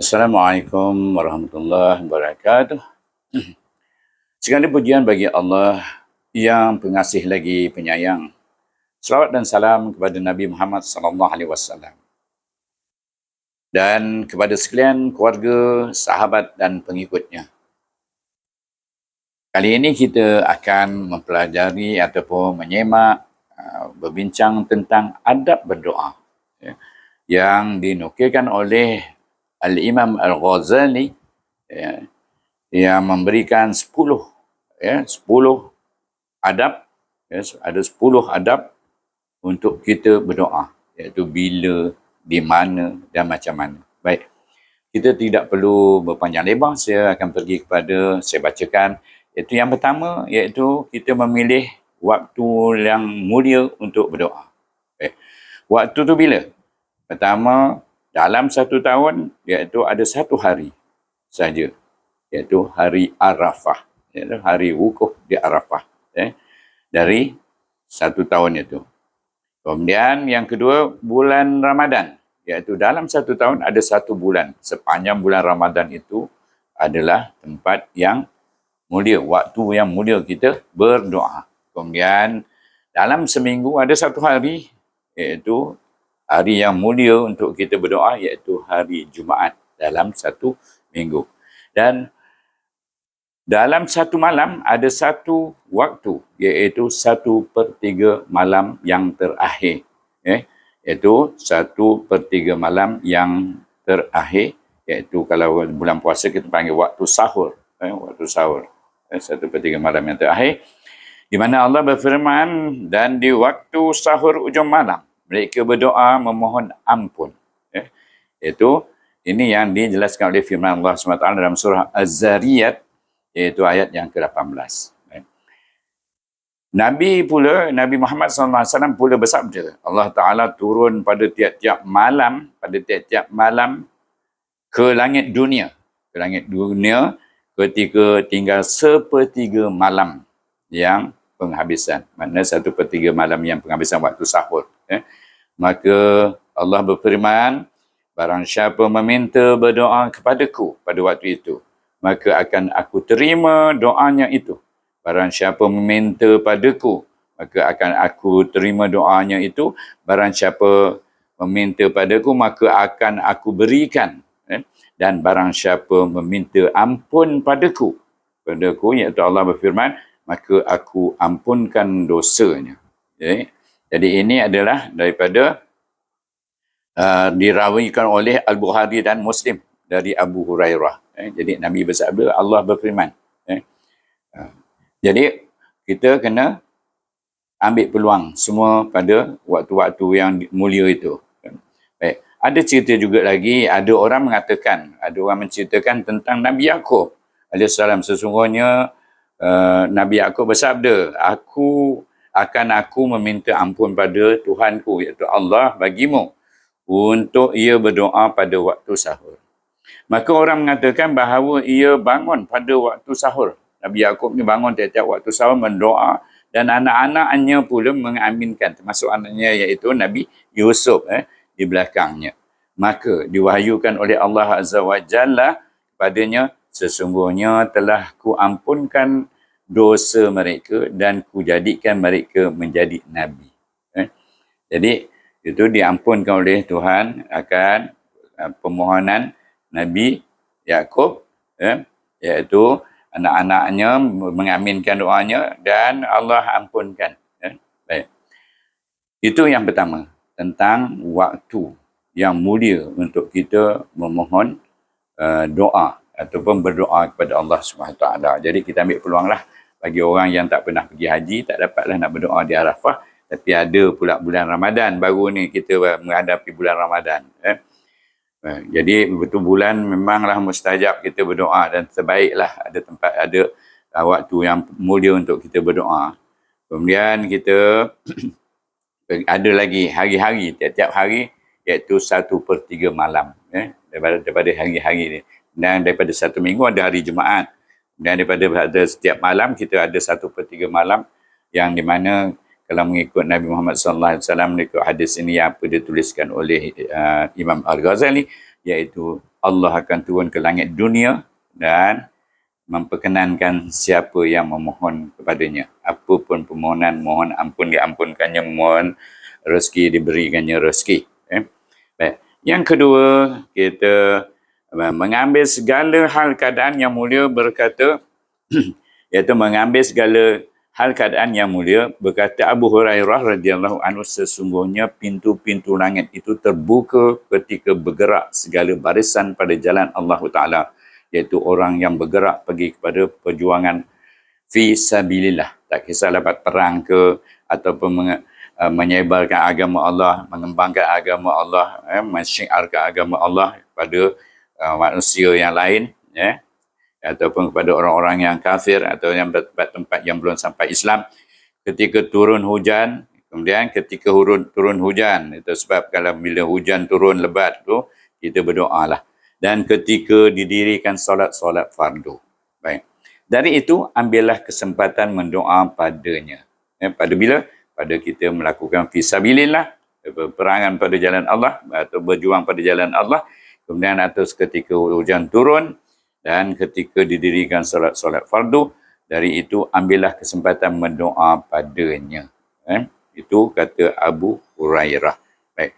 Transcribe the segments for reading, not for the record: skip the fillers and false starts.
Assalamualaikum warahmatullahi wabarakatuh. Segala pujian bagi Allah yang pengasih lagi penyayang. Salawat dan salam kepada Nabi Muhammad sallallahu alaihi wasallam dan kepada sekalian keluarga, sahabat dan pengikutnya. Kali ini kita akan mempelajari ataupun menyemak berbincang tentang adab berdoa, ya, yang dinukilkan oleh Al-Imam Al-Ghazali, ya, yang memberikan 10 adab, ya, ada 10 adab untuk kita berdoa, iaitu bila, di mana dan macam mana. Baik, kita tidak perlu berpanjang lebar, saya akan pergi kepada, saya bacakan, iaitu yang pertama, iaitu kita memilih waktu yang mulia untuk berdoa. Baik. Waktu tu bila? Pertama, dalam 1 tahun, iaitu ada 1 hari saja, iaitu hari Arafah, iaitu hari wukuf di Arafah, dari 1 tahun itu. Kemudian yang kedua, bulan Ramadan, iaitu dalam 1 tahun ada 1 bulan. Sepanjang bulan Ramadan itu adalah tempat yang mulia, waktu yang mulia kita berdoa. Kemudian dalam seminggu ada 1 hari, iaitu hari yang mulia untuk kita berdoa, iaitu hari Jumaat dalam 1 minggu. Dan dalam 1 malam ada 1 waktu, iaitu 1/3 malam yang terakhir. Iaitu 1/3 malam yang terakhir, iaitu kalau bulan puasa kita panggil waktu sahur. Waktu sahur. 1/3 malam yang terakhir. Di mana Allah berfirman, dan di waktu sahur ujung malam, mereka berdoa memohon ampun. Iaitu, ini yang dijelaskan oleh firman Allah SWT dalam surah Az-Zariyat, iaitu ayat yang ke-18. Nabi Muhammad SAW pula bersabda, Allah Ta'ala turun pada tiap-tiap malam ke langit dunia. Ketika tinggal 1/3 malam yang penghabisan. Maknanya 1/3 malam yang penghabisan waktu sahur. Maka Allah berfirman, barang siapa meminta berdoa kepadaku pada waktu itu, maka akan aku terima doanya itu. Barang siapa meminta padaku, maka akan aku terima doanya itu. Barang siapa meminta padaku, maka akan aku berikan. Dan barang siapa meminta ampun padaku, iaitu Allah berfirman, maka aku ampunkan dosanya. Jadi ini adalah daripada dirawikan oleh Al-Bukhari dan Muslim dari Abu Hurairah. Jadi Nabi bersabda, Allah berfirman. Jadi kita kena ambil peluang semua pada waktu-waktu yang mulia itu. Baik. Ada cerita juga lagi, ada orang menceritakan tentang Nabi Yaqub alaihissalam. Sesungguhnya Nabi Yaqub bersabda, aku meminta ampun pada Tuhanku, iaitu Allah, bagimu untuk ia berdoa pada waktu sahur. Maka orang mengatakan bahawa ia bangun pada waktu sahur. Nabi Yaqub ni bangun tiap-tiap waktu sahur mendoa, dan anak-anaknya pula mengaminkan, termasuk anaknya iaitu Nabi Yusuf di belakangnya. Maka diwahyukan oleh Allah Azza wa Jalla kepadanya, sesungguhnya telah ku ampunkan dosa mereka dan ku jadikan mereka menjadi Nabi. Jadi itu diampunkan oleh Tuhan akan permohonan Nabi Yaqub, iaitu anak-anaknya mengaminkan doanya dan Allah ampunkan. Baik. Itu yang pertama, tentang waktu yang mulia untuk kita memohon doa ataupun berdoa kepada Allah SWT. Jadi kita ambil peluanglah bagi orang yang tak pernah pergi haji, tak dapatlah nak berdoa di Arafah, tapi ada pula bulan Ramadan, baru ni kita menghadapi bulan Ramadan. Jadi betul bulan memanglah mustajab kita berdoa, dan terbaiklah ada waktu yang mulia untuk kita berdoa. Kemudian kita ada lagi hari-hari, tiap-tiap hari, iaitu 1/3 malam. Daripada hari-hari ni. Dan daripada 1 minggu ada hari Jumaat. Dan daripada setiap malam kita ada 1/3 malam, yang di mana kalau mengikut Nabi Muhammad SAW, mengikut hadis ini apa dituliskan oleh Imam Al-Ghazali, iaitu Allah akan turun ke langit dunia dan memperkenankan siapa yang memohon kepadanya. Apapun permohonan, mohon ampun diampunkannya, mohon rezeki diberikannya rezeki. Baik. Yang kedua, kita mengambil segala hal keadaan yang mulia berkata, iaitu mengambil segala hal keadaan yang mulia, berkata Abu Hurairah radhiyallahu anhu, sesungguhnya pintu-pintu langit itu terbuka ketika bergerak segala barisan pada jalan Allah Ta'ala, iaitu orang yang bergerak pergi kepada perjuangan fi sabilillah. Tak kisah dapat perang ke, ataupun menyebarkan agama Allah, mengembangkan agama Allah, mensyiarkan agama Allah kepada manusia yang lain, ataupun kepada orang-orang yang kafir atau yang tempat-tempat yang belum sampai Islam. Ketika turun hujan, kemudian ketika turun hujan, itu sebab kalau bila hujan turun lebat tu, kita berdoa lah. Dan ketika didirikan solat-solat fardu. Baik. Dari itu, ambillah kesempatan mendoa padanya. Pada bila? Pada kita melakukan fisabilillah, peperangan pada jalan Allah atau berjuang pada jalan Allah. Kemudian atas ketika hujan turun, dan ketika didirikan solat-solat fardu, dari itu ambillah kesempatan mendoa padanya. Itu kata Abu Hurairah. Baik.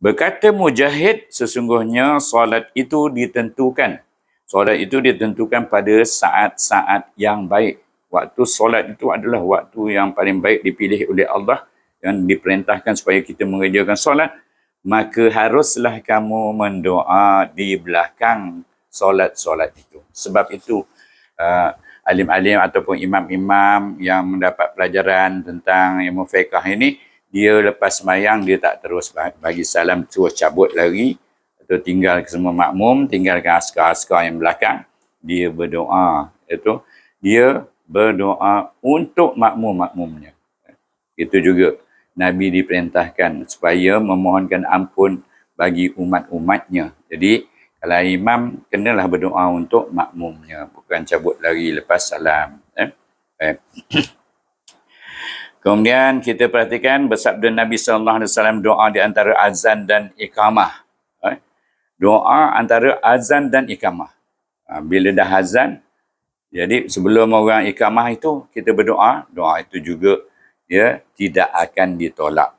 Berkata Mujahid, sesungguhnya solat itu ditentukan. Solat itu ditentukan pada saat-saat yang baik. Waktu solat itu adalah waktu yang paling baik dipilih oleh Allah yang diperintahkan supaya kita mengerjakan solat. Maka haruslah kamu mendoa di belakang solat-solat itu. Sebab itu alim-alim ataupun imam-imam yang mendapat pelajaran tentang ilmu fiqh ini, dia lepas sembahyang dia tak terus bagi salam terus cabut lagi atau tinggal ke semua makmum, tinggalkan askar-askar yang belakang, dia berdoa. Itu dia berdoa untuk makmum-makmumnya. Itu juga Nabi diperintahkan supaya memohonkan ampun bagi umat-umatnya. Jadi kalau imam, kenalah berdoa untuk makmumnya. Bukan cabut lagi lepas salam. Kemudian kita perhatikan bersabda Nabi SAW, doa di antara azan dan iqamah. Doa antara azan dan iqamah. Bila dah azan, jadi sebelum orang iqamah itu, kita berdoa. Doa itu juga dia tidak akan ditolak.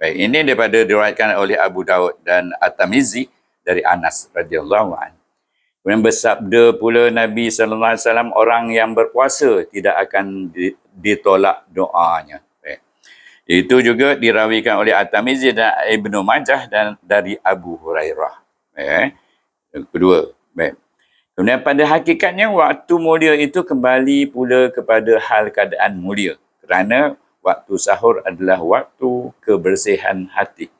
Baik, ini daripada diriwayatkan oleh Abu Daud dan At-Tirmizi dari Anas radhiyallahu anhu. Kemudian bersabda pula Nabi sallallahu alaihi wasallam, orang yang berpuasa tidak akan ditolak doanya. Baik. Itu juga dirawikan oleh At-Tirmizi dan Ibnu Majah dan dari Abu Hurairah. Yang kedua. Baik. Kemudian pada hakikatnya waktu mulia itu kembali pula kepada hal keadaan mulia. Kerana waktu sahur adalah waktu kebersihan hati.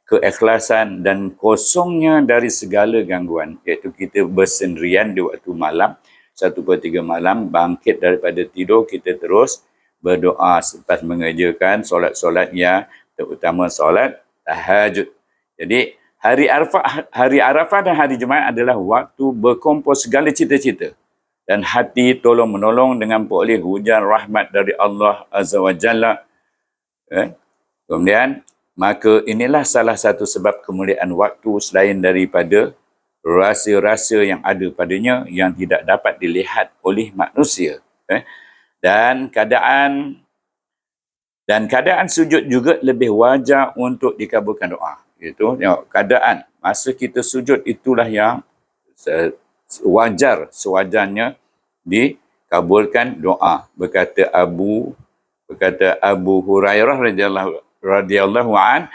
Keikhlasan dan kosongnya dari segala gangguan, iaitu kita bersendirian di waktu malam, 1/3 malam, bangkit daripada tidur, kita terus berdoa selepas mengerjakan solat-solat yang terutama solat tahajud. Jadi hari Arafah dan hari Jumaat adalah waktu berkumpul segala cita-cita dan hati tolong menolong dengan peroleh hujan rahmat dari Allah Azza wa Jalla. Kemudian maka inilah salah satu sebab kemuliaan waktu selain daripada rahsia-rahsia yang ada padanya yang tidak dapat dilihat oleh manusia. Dan keadaan sujud juga lebih wajar untuk dikabulkan doa. Itu keadaan masa kita sujud itulah yang sewajarnya dikabulkan doa. Berkata Abu Hurairah radhiyallahu an,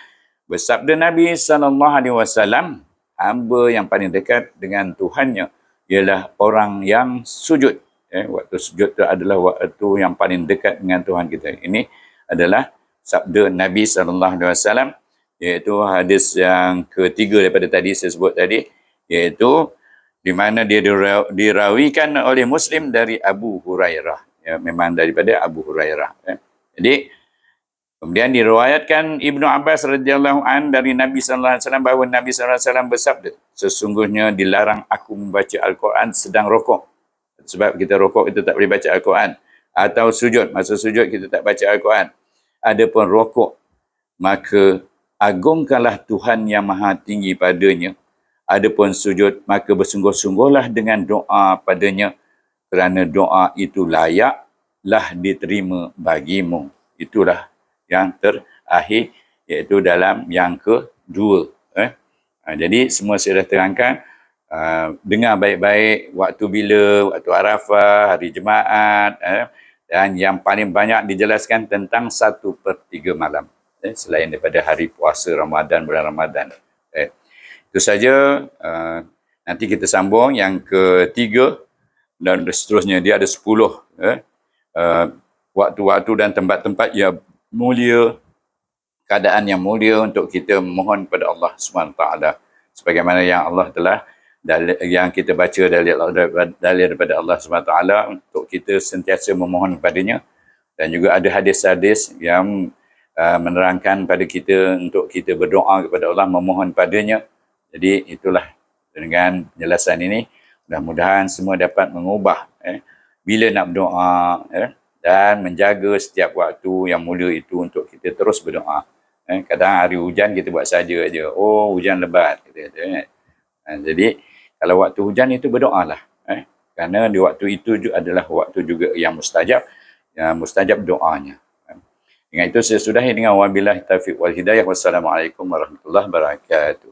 bersabda Nabi SAW, hamba yang paling dekat dengan Tuhannya ialah orang yang sujud. Waktu sujud itu adalah waktu yang paling dekat dengan Tuhan kita. Ini adalah sabda Nabi SAW, iaitu hadis yang ketiga daripada tadi saya sebut tadi, iaitu di mana dia dirawikan oleh Muslim dari Abu Hurairah. Memang daripada Abu Hurairah. Jadi kemudian diriwayatkan Ibnu Abbas radhiyallahu an dari Nabi sallallahu alaihi wasallam bahawa Nabi sallallahu alaihi wasallam bersabda, sesungguhnya dilarang aku membaca Al-Quran sedang rokok. Sebab kita rokok kita tak boleh baca Al-Quran, atau sujud, masa sujud kita tak baca Al-Quran. Adapun rokok, maka agungkanlah Tuhan yang maha tinggi padanya Adapun sujud, maka bersungguh-sungguhlah dengan doa padanya, kerana doa itu layaklah diterima bagimu. Itulah yang terakhir, iaitu dalam yang kedua. Jadi semua saya dah terangkan. Dengar baik-baik waktu bila, waktu Arafah, hari Jumaat, dan yang paling banyak dijelaskan tentang 1/3 malam, selain daripada hari puasa Ramadan, bulan Ramadan. Itu saja. Nanti kita sambung yang ketiga dan seterusnya. Dia ada 10 waktu-waktu dan tempat-tempat yang mulia, keadaan yang mulia untuk kita mohon kepada Allah SWT. Sebagaimana yang Allah telah, yang kita baca dalil daripada Allah SWT untuk kita sentiasa memohon kepadanya. Dan juga ada hadis-hadis yang menerangkan pada kita untuk kita berdoa kepada Allah, memohon padanya. Jadi itulah, dengan penjelasan ini, mudah-mudahan semua dapat mengubah bila nak berdoa, dan menjaga setiap waktu yang mulia itu untuk kita terus berdoa. Kadang hari hujan kita buat saja aja. Oh, hujan lebat. Jadi, kalau waktu hujan itu berdoalah. Kerana di waktu itu adalah waktu juga yang mustajab doanya. Dengan itu saya sudahi dengan wabillahi taufiq wal hidayah. Wassalamualaikum warahmatullahi wabarakatuh.